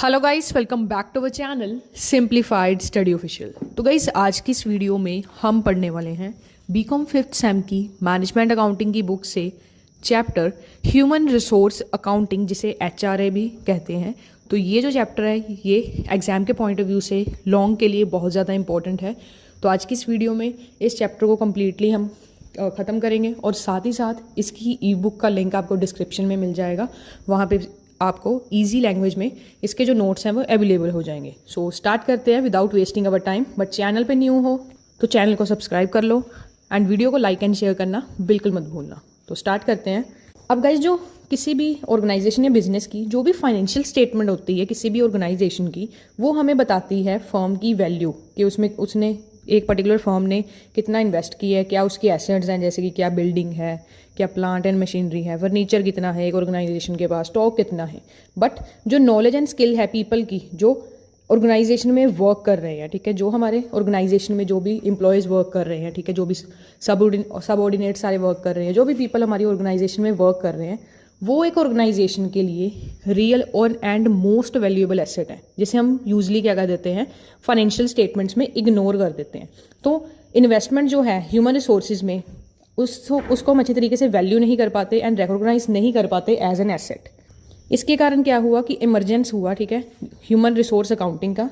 Hello guys, welcome back to our channel simplified study official. तो guys, आज की इस वीडियो में हम पढ़ने वाले हैं बीकॉम 5th सेम की मैनेजमेंट अकाउंटिंग की बुक से चैप्टर ह्यूमन रिसोर्स अकाउंटिंग, जिसे HRA भी कहते हैं। तो ये जो चैप्टर है ये एग्जाम के पॉइंट ऑफ व्यू से लॉन्ग के लिए बहुत ज़्यादा इंपॉर्टेंट है। तो आज की इस वीडियो में इस चैप्टर को कम्प्लीटली हम ख़त्म करेंगे और साथ ही साथ इसकी ई बुक का लिंक आपको डिस्क्रिप्शन में मिल जाएगा। वहाँ पे आपको इजी लैंग्वेज में इसके जो नोट्स हैं वो अवेलेबल हो जाएंगे। सो स्टार्ट करते हैं without wasting our time. But channel पे न्यू हो तो चैनल को सब्सक्राइब कर लो एंड वीडियो को लाइक एंड शेयर करना बिल्कुल मत भूलना। तो स्टार्ट करते हैं। अब गाइज, जो किसी भी ऑर्गेनाइजेशन या बिजनेस की जो भी फाइनेंशियल स्टेटमेंट होती है किसी भी ऑर्गेनाइजेशन की, वो हमें बताती है फर्म की वैल्यू कि उसने एक पर्टिकुलर फर्म ने कितना इन्वेस्ट किया है, क्या उसकी एसेट्स हैं, जैसे कि क्या बिल्डिंग है, क्या प्लांट एंड मशीनरी है, फर्नीचर कितना है एक ऑर्गेनाइजेशन के पास, स्टॉक कितना है। बट जो नॉलेज एंड स्किल है पीपल की जो ऑर्गेनाइजेशन में वर्क कर रहे हैं, ठीक है, जो हमारे ऑर्गेनाइजेशन में जो भी एम्प्लॉयज़ वर्क कर रहे हैं, ठीक है, जो भी सबऑर्डिनेट सारे वर्क कर रहे हैं, जो भी पीपल हमारी ऑर्गेनाइजेशन में वर्क कर रहे हैं, वो एक ऑर्गेनाइजेशन के लिए रियल और एंड मोस्ट वैल्यूएबल एसेट है, जिसे हम यूजली क्या कर देते हैं फाइनेंशियल स्टेटमेंट्स में इग्नोर कर देते हैं। तो इन्वेस्टमेंट जो है ह्यूमन रिसोर्सेज में उसको हम अच्छी तरीके से वैल्यू नहीं कर पाते एंड रिकॉग्नाइज नहीं कर पाते एज एन एसेट। इसके कारण क्या हुआ कि इमरजेंस हुआ, ठीक है, ह्यूमन रिसोर्स अकाउंटिंग का।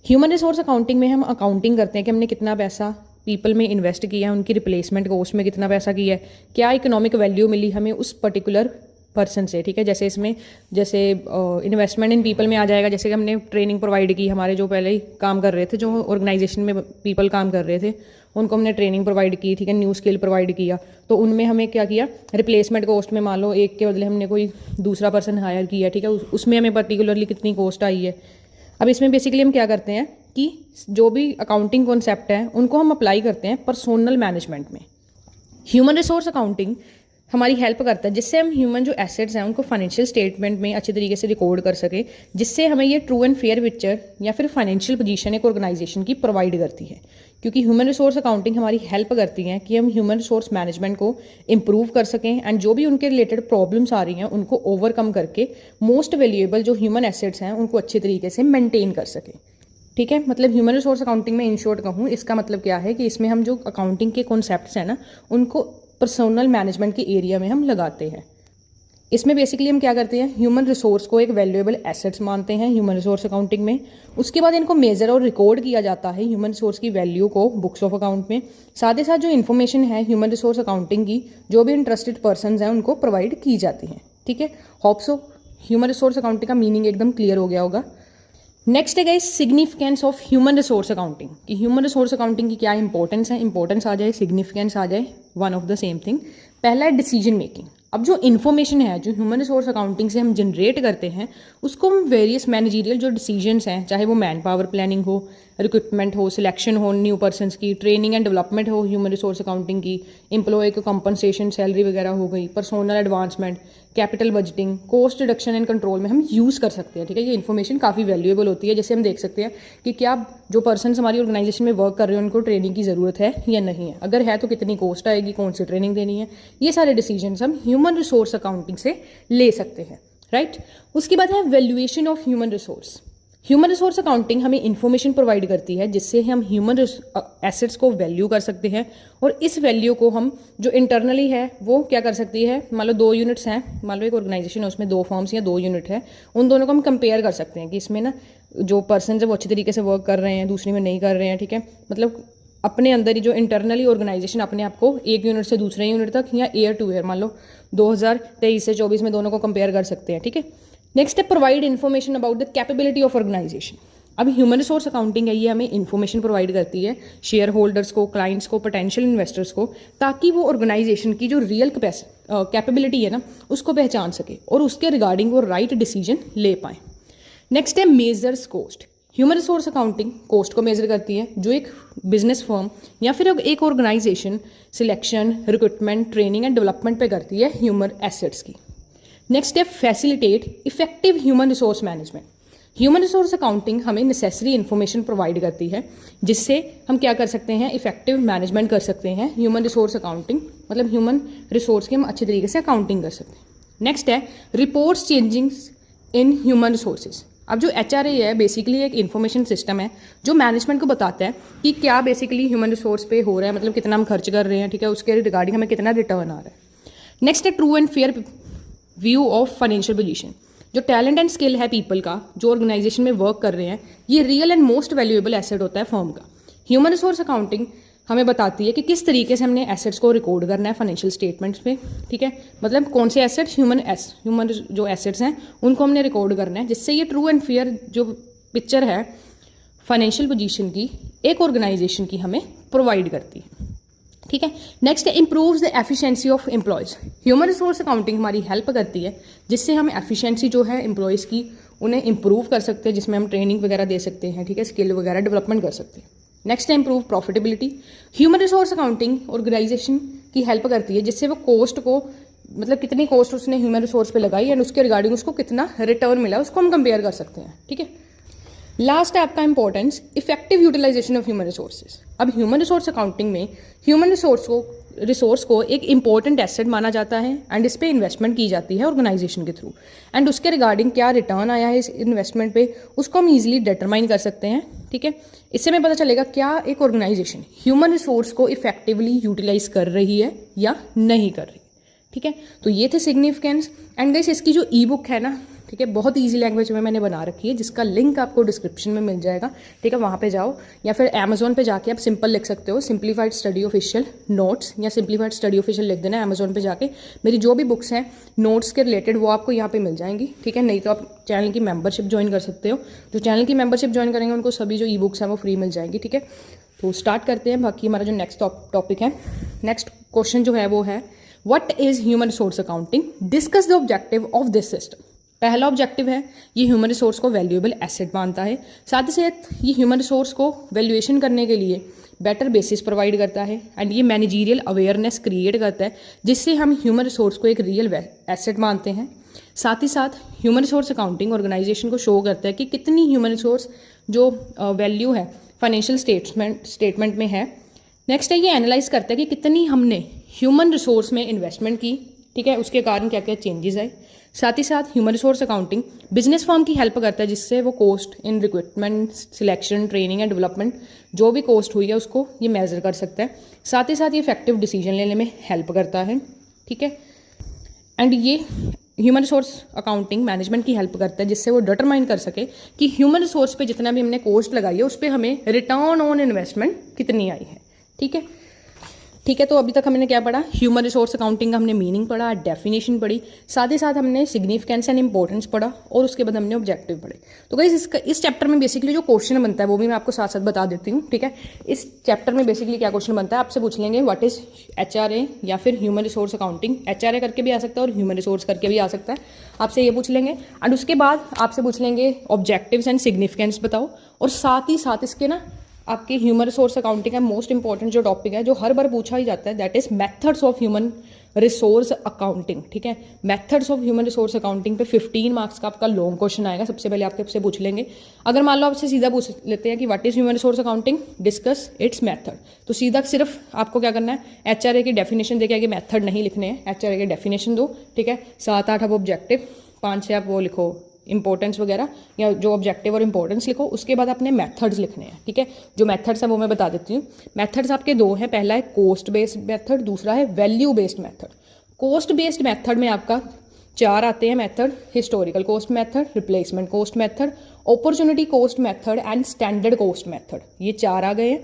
ह्यूमन रिसोर्स अकाउंटिंग में हम अकाउंटिंग करते हैं कि हमने कितना पैसा पीपल में इन्वेस्ट किया है, उनकी रिप्लेसमेंट कॉस्ट में कितना पैसा किया है, क्या इकोनॉमिक वैल्यू मिली हमें उस पर्टिकुलर पर्सन से, ठीक है। जैसे इसमें इन्वेस्टमेंट इन पीपल में आ जाएगा, जैसे कि हमने ट्रेनिंग प्रोवाइड की, हमारे जो पहले ही काम कर रहे थे, जो ऑर्गेनाइजेशन में पीपल काम कर रहे थे, उनको हमने ट्रेनिंग प्रोवाइड की, ठीक है, न्यू स्किल प्रोवाइड किया। तो उनमें हमें क्या किया, रिप्लेसमेंट कॉस्ट में मान लो एक के बदले हमने कोई दूसरा पर्सन हायर किया, ठीक है, उसमें हमें पर्टिकुलरली कितनी कॉस्ट आई है। अब इसमें बेसिकली हम क्या करते हैं कि जो भी अकाउंटिंग कॉन्सेप्ट है उनको हम अप्लाई करते हैं पर्सनल मैनेजमेंट में। ह्यूमन रिसोर्स अकाउंटिंग हमारी हेल्प करता है जिससे हम ह्यूमन जो एसेट्स हैं उनको फाइनेंशियल स्टेटमेंट में अच्छे तरीके से रिकॉर्ड कर सके, जिससे हमें ये ट्रू एंड फेयर पिक्चर या फिर फाइनेंशियल पोजीशन एक ऑर्गेनाइजेशन की प्रोवाइड करती है। क्योंकि ह्यूमन रिसोर्स अकाउंटिंग हमारी हेल्प करती है कि हम ह्यूमन रिसोर्स मैनेजमेंट को इम्प्रूव कर सकें एंड जो भी उनके रिलेटेड प्रॉब्लम्स आ रही हैं उनको ओवरकम करके मोस्ट वैल्यूएबल जो ह्यूमन एसेट्स हैं उनको अच्छे तरीके से मेंटेन कर सकें, ठीक है। मतलब ह्यूमन रिसोर्स अकाउंटिंग में इन शॉर्ट कहूँ, इसका मतलब क्या है कि इसमें हम जो अकाउंटिंग के कॉन्सेप्ट्स हैं ना उनको पर्सनल मैनेजमेंट के एरिया में हम लगाते हैं। इसमें बेसिकली हम क्या करते हैं, ह्यूमन रिसोर्स को एक वैल्यूएबल एसेट्स मानते हैं ह्यूमन रिसोर्स अकाउंटिंग में। उसके बाद इनको मेजर और रिकॉर्ड किया जाता है ह्यूमन रिसोर्स की वैल्यू को बुक्स ऑफ अकाउंट में। साथ ही साथ जो इन्फॉर्मेशन है ह्यूमन रिसोर्स अकाउंटिंग की जो भी इंटरेस्टेड पर्सन हैं उनको प्रोवाइड की जाती है, ठीक है। Hope so human resource accounting का मीनिंग एकदम क्लियर हो गया होगा। नेक्स्ट है guys significance of human resource accounting, कि ह्यूमन रिसोर्स अकाउंटिंग की क्या इंपॉर्टेंस है, इंपॉर्टेंस आ जाए, सिग्निफिकेंस आ जाए, one of the same thing. पहला है डिसीजन मेकिंग। अब जो इन्फॉर्मेशन है जो ह्यूमन रिसोर्स अकाउंटिंग से हम जनरेट करते हैं उसको हम वेरियस मैनेजरियल जो डिसीजंस हैं, चाहे वो मैन पावर प्लानिंग हो, रिक्रूटमेंट हो, सिलेक्शन हो न्यू पर्सनस की, ट्रेनिंग एंड डेवलपमेंट हो ह्यूमन रिसोर्स अकाउंटिंग की, एम्प्लॉय को कंपनसेशन सैलरी वगैरह हो गई, personal advancement, capital budgeting, cost reduction and control में हम यूज़ कर सकते हैं, ठीक है। ये इन्फॉर्मेशन काफ़ी वैल्यूएबल होती है। जैसे हम देख सकते हैं कि क्या जो पर्सन हमारी ऑर्गेनाइजेशन में वर्क कर रहे हैं उनको ट्रेनिंग की ज़रूरत है या नहीं है, अगर है तो कितनी कॉस्ट आएगी, कौन सी ट्रेनिंग देनी है, ये सारे डिसीजंस हम ह्यूमन रिसोर्स अकाउंटिंग से ले सकते हैं, राइट। उसके बाद है valuation of human resource. Human resource accounting हमें इन्फॉर्मेशन प्रोवाइड करती है जिससे हम ह्यूमन एसेट्स को वैल्यू कर सकते हैं और इस वैल्यू को हम जो इंटरनली है वो क्या कर सकती है, मान लो 2 यूनिट्स हैं, मान लो एक ऑर्गेनाइजेशन है उसमें 2 फर्म्स या 2 यूनिट है, उन दोनों को हम कंपेयर कर सकते हैं कि इसमें ना जो पर्सन है वो अच्छी तरीके से वर्क कर रहे हैं, दूसरी में नहीं कर रहे हैं, ठीक है। मतलब अपने अंदर ही जो इंटरनली ऑर्गेनाइजेशन अपने आप को एक यूनिट से दूसरे यूनिट तक या ईयर टू ईयर मान लो 2023 से 24 में दोनों को कंपेयर कर सकते हैं, ठीक है। नेक्स्ट है provide information about the capability of organization. अब ह्यूमन रिसोर्स अकाउंटिंग है ये हमें इन्फॉर्मेशन प्रोवाइड करती है शेयर होल्डर्स को, क्लाइंट्स को, पोटेंशियल इन्वेस्टर्स को, ताकि वो ऑर्गेनाइजेशन की जो रियल कैपेबिलिटी है ना उसको पहचान सके और उसके रिगार्डिंग वो राइट डिसीजन ले पाए। नेक्स्ट है measures cost. Human resource accounting cost को मेजर करती है जो एक बिजनेस फर्म या फिर एक organization selection, recruitment, training and development पे करती है ह्यूमन एसेट्स की। नेक्स्ट है facilitate effective human resource management. Human resource accounting हमें नेसेसरी इन्फॉर्मेशन प्रोवाइड करती है जिससे हम क्या कर सकते हैं, इफेक्टिव मैनेजमेंट कर सकते हैं ह्यूमन रिसोर्स अकाउंटिंग, मतलब ह्यूमन रिसोर्स की हम अच्छे तरीके से अकाउंटिंग कर सकते हैं। नेक्स्ट है reports changings in human resources. अब जो HRA है बेसिकली एक इन्फॉर्मेशन सिस्टम है जो मैनेजमेंट को बताता है कि क्या बेसिकली ह्यूमन रिसोर्स पे हो रहा है, मतलब कितना हम खर्च कर रहे हैं, ठीक है, उसके रिगार्डिंग हमें कितना रिटर्न आ रहा है। नेक्स्ट है true and fair view of financial position. जो टैलेंट एंड स्किल है पीपल का, जो ऑर्गेनाइजेशन में वर्क कर रहे हैं, ये real and most valuable asset होता है फर्म का। ह्यूमन रिसोर्स अकाउंटिंग हमें बताती है कि किस तरीके से हमने एसेट्स को रिकॉर्ड करना है फाइनेंशियल स्टेटमेंट्स पे, ठीक है, मतलब कौन से एसेट्स ह्यूमन जो एसेट्स हैं उनको हमने रिकॉर्ड करना है, जिससे ये ट्रू एंड फेयर जो पिक्चर है फाइनेंशियल पोजीशन की एक ऑर्गेनाइजेशन की हमें प्रोवाइड करती है, ठीक है। नेक्स्ट है improves the efficiency of employees. Human resource accounting हमारी हेल्प करती है जिससे हम एफिशिएंसी जो है एम्प्लॉयज़ की उन्हें इम्प्रूव कर सकते हैं, जिसमें हम ट्रेनिंग वगैरह दे सकते हैं, ठीक है, स्किल वगैरह डेवलपमेंट कर सकते हैं। नेक्स्ट है improve profitability. Human resource accounting organization की हेल्प करती है जिससे वो कॉस्ट को, मतलब कितनी कॉस्ट उसने ह्यूमन रिसोर्स पे लगाई एंड उसके रिगार्डिंग उसको कितना रिटर्न मिला उसको हम कंपेयर कर सकते हैं, ठीक है। लास्ट है आपका importance effective utilization of human resources. अब ह्यूमन रिसोर्स अकाउंटिंग में ह्यूमन रिसोर्स को एक इंपॉर्टेंट एसेट माना जाता है एंड इस पर इन्वेस्टमेंट की जाती है ऑर्गेनाइजेशन के थ्रू, एंड उसके रिगार्डिंग क्या रिटर्न आया है इस इन्वेस्टमेंट पे उसको हम ईजिली डिटरमाइन कर सकते हैं, ठीक है। इससे हमें पता चलेगा क्या एक ऑर्गेनाइजेशन ह्यूमन रिसोर्स को इफेक्टिवली यूटिलाइज कर रही है या नहीं कर रही, ठीक है। तो ये थे सिग्निफिकेंस एंड गाइस इसकी जो ई बुक है ना, ठीक है, बहुत ईजी लैंग्वेज में मैंने बना रखी है जिसका लिंक आपको डिस्क्रिप्शन में मिल जाएगा, ठीक है, वहाँ पे जाओ या फिर अमेजोन पे जाके आप सिंपल लिख सकते हो सिंप्लीफाइड स्टडी ऑफिशियल नोट्स या सिंप्लीफाइड स्टडी ऑफिशियल लिख देना अमेजोन पे जाके। मेरी जो भी बुक्स हैं नोट्स के रिलेटेड वो आपको यहाँ पे मिल जाएंगी, ठीक है। नहीं तो आप चैनल की मेंबरशिप ज्वाइन कर सकते हो, जो चैनल की मेंबरशिप ज्वाइन करेंगे उनको सभी जो ई बुक्स हैं वो फ्री मिल जाएंगी, ठीक है। तो स्टार्ट करते हैं। बाकी हमारा जो नेक्स्ट टॉपिक है, नेक्स्ट क्वेश्चन जो है वो है what is human resource accounting, discuss the objective of this system. पहला ऑब्जेक्टिव है ये ह्यूमन रिसोर्स को वैल्यूएबल एसेट मानता है, साथ ही साथ ये ह्यूमन रिसोर्स को वैल्यूएशन करने के लिए बेटर बेसिस प्रोवाइड करता है एंड ये मैनेजरियल अवेयरनेस क्रिएट करता है जिससे हम ह्यूमन रिसोर्स को एक रियल एसेट मानते हैं। साथ ही साथ ह्यूमन रिसोर्स अकाउंटिंग ऑर्गेनाइजेशन को शो करता है कि कितनी ह्यूमन रिसोर्स जो वैल्यू है फाइनेंशियल स्टेटमेंट में है। नेक्स्ट है ये एनालाइज करता है कि कितनी हमने ह्यूमन रिसोर्स में इन्वेस्टमेंट की, ठीक है, उसके कारण क्या क्या चेंजेस आए। साथ ही साथ human resource accounting business form की हेल्प करता है जिससे वो cost in recruitment, selection, training and development जो भी कॉस्ट हुई है उसको ये मेजर कर सकता है। साथ ही साथ ये इफेक्टिव डिसीजन लेने में हेल्प करता है, ठीक है। एंड ये ह्यूमन रिसोर्स अकाउंटिंग मैनेजमेंट की हेल्प करता है जिससे वो डिटरमाइन कर सके कि ह्यूमन रिसोर्स पे जितना भी हमने कॉस्ट लगाई है उस पर हमें रिटर्न ऑन इन्वेस्टमेंट कितनी आई है, ठीक है। ठीक है, तो अभी तक हमने क्या पढ़ा, ह्यूमन रिसोर्स अकाउंटिंग का हमने मीनिंग पढ़ा, डेफिनेशन पढ़ी, साथ ही साथ हमने सिग्निफिकेंस एंड इंपॉर्टेंस पढ़ा और उसके बाद हमने ऑब्जेक्टिव पढ़े। तो गाइस इस चैप्टर में बेसिकली जो क्वेश्चन बनता है वो भी मैं आपको साथ साथ बता देती हूँ, ठीक है। इस चैप्टर में बेसिकली क्या क्वेश्चन बनता है, आपसे पूछ लेंगे व्हाट इज HRA या फिर ह्यूमन रिसोर्स अकाउंटिंग। HRA करके भी आ सकता है और ह्यूमन रिसोर्स करके भी आ सकता है, आपसे ये पूछ लेंगे। एंड उसके बाद आपसे पूछ लेंगे ऑब्जेक्टिव्स एंड सिग्निफिकेंस बताओ, और साथ ही साथ इसके ना आपके ह्यूमन रिसोर्स अकाउंटिंग का मोस्ट इंपॉर्टेंट जो टॉपिक है जो हर बार पूछा ही जाता है that is methods of human resource accounting, ठीक है। Methods of human resource accounting पे 15 मार्क्स का आपका लॉन्ग क्वेश्चन आएगा। सबसे पहले आपसे पूछ लेंगे, अगर मान लो आपसे सीधा पूछ लेते हैं कि what is human resource accounting, discuss it's method, तो सीधा सिर्फ आपको क्या करना है, HRA की डेफिनेशन देके आगे मेथड नहीं लिखने हैं, HRA की डेफिनेशन दो, ठीक है। 7-8 आप ऑब्जेक्टिव, 5-6 आप वो लिखो इंपॉर्टेंस वगैरह, या जो ऑब्जेक्टिव और इंपॉर्टेंस लिखो। उसके बाद अपने मेथड्स लिखने हैं, ठीक है। जो मेथड्स हैं वो मैं बता देती हूँ। मेथड्स आपके दो हैं, पहला है कॉस्ट बेस्ड मेथड, दूसरा है value based method. Cost based method में आपका 4 आते हैं method, historical cost method, replacement cost method, opportunity cost method and standard cost method, ये 4 आ गए हैं।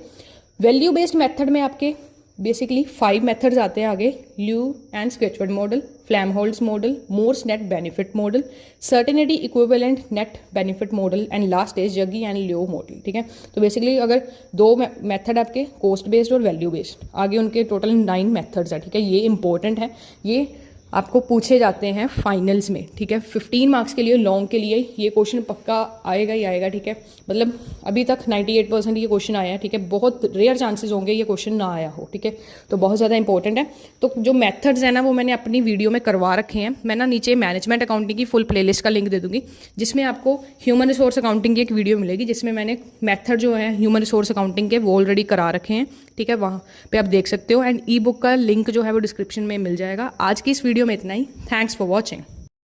वैल्यू बेस्ड मेथड में आपके बेसिकली 5 मेथड्स आते हैं आगे, Lev and Schwartz model, Flamholtz model, Morse net benefit model, certainty equivalent net benefit model and last is Jaggi and Lau model, ठीक है। तो बेसिकली अगर 2 मेथड आपके कॉस्ट बेस्ड और वैल्यू बेस्ड, आगे उनके टोटल 9 मेथड्स है, ठीक है। ये इंपॉर्टेंट है, ये आपको पूछे जाते हैं फाइनल्स में, ठीक है। 15 मार्क्स के लिए लॉन्ग के लिए ये क्वेश्चन पक्का आएगा ही आएगा, ठीक है। मतलब अभी तक 98% ये क्वेश्चन आया है, ठीक है। बहुत रेयर चांसेस होंगे ये क्वेश्चन ना आया हो, ठीक है। तो बहुत ज़्यादा इंपॉर्टेंट है। तो जो मेथड्स है ना वो मैंने अपनी वीडियो में करवा रखे हैं। मैं ना नीचे मैनेजमेंट अकाउंटिंग की फुल प्लेलिस्ट का लिंक दे दूँगी जिसमें आपको ह्यूमन रिसोर्स अकाउंटिंग की एक वीडियो मिलेगी जिसमें मैंने मेथड जो है ह्यूमन रिसोर्स अकाउंटिंग के वो ऑलरेडी करा रखे हैं, ठीक है। वहाँ पे आप देख सकते हो एंड ई बुक का लिंक जो है वो डिस्क्रिप्शन में मिल जाएगा। आज की इस वीडियो में इतना ही। Thanks for watching.